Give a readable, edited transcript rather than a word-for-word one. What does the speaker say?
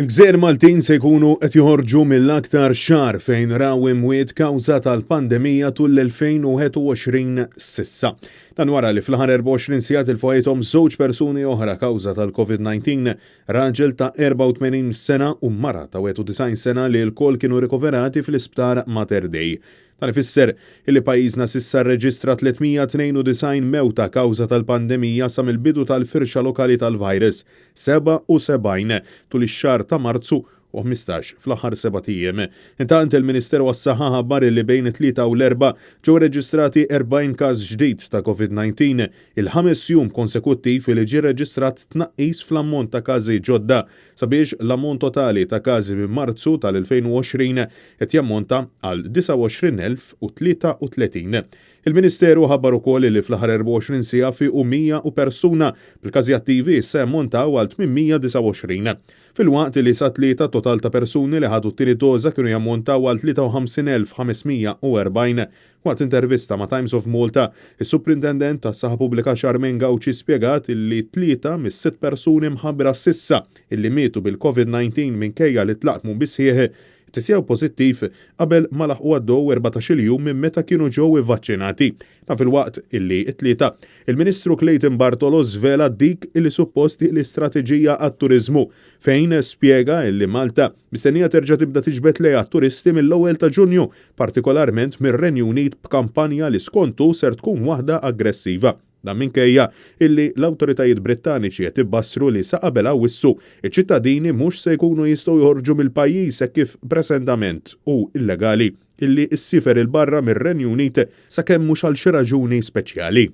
Il-Gżejjer Maltin se jkunu qed joħorġu mill-aktar xahar fejn raw imwiet kawża tal-pandemija tul l-2021 s'issa. Dan wara li fl-aħħar 24 sigħat ilfojthom żewġ persuni oħra kawża tal-COVID-19, raġel ta' 84 sena u mara ta' 91 sena li l-kol kienu rikoverati fl-isptar Mater Dei. Dan ifisser li pajjiżna s'issa rreġistra 392 mewta kawża tal-pandemija sa mill-bidu tal-firxa lokali tal-virus, 77 tul ix-xahar ta' Marzu u 15 fl-aħħar 7 ijiem. Intant il-Ministeru għas-Saħħa ħabbar li bejn it-3 u l-4 ġew reġistrati 40 każ ġdid ta' COVID-19, il-5 jum konsekuttiv li ġie reġistrat tnaqqis fl-ammont ta' każi ġodda sabiex l-ammont totali ta' każi minn Marzu tal-2020 qed jammonta għal 29,033. Il-Ministeru ħabbar ukoll li fl-aħħar 24 siegħa fiequ 100 persuna bil-każi attivi issa jammontaw għal 829. Fil-waqt li sa tlieta total ta' persuni li ħadu t-tieni doża kienu jammontaw għal 53,540. Waqt intervista ma' Times of Malta, is-Superintendent tas-Saħħa Pubblika Charmaine Gauci spjegat li 3 mis-6 persuni mħabbra s'issa illi mietu bil-COVID-19 minkejja li tlaqmu bisħieħ tisjew pożittiv qabel ma laħqu għaddew 14 jum minn meta kienu ġew ivvaċċinati. Ta' fil-waqt illi t-tlieta, il-Ministru Clayton Bartolo żvela dik illi supposti l-istrateġija għat-turiżmu fejn spjega illi Malta mistennija terġa' tibda tiġbed lejha turisti mill-ewwel ta' Ġunju, partikolarment mir-Renju Unit b'kampanja li skontu ser tkun waħda aggressiva. Dan minkejja illi l-awtoritajiet Brittaniċi qed ibbassru li sa qabel Awwissu iċ-ċittadini mhux se jkunu jistgħu joħorġu mill-pajjiż hekk kif preżentament u illegali illi ssifer il barra mir-Renju Unit sakemm mhux għal xi raġuni speċjali.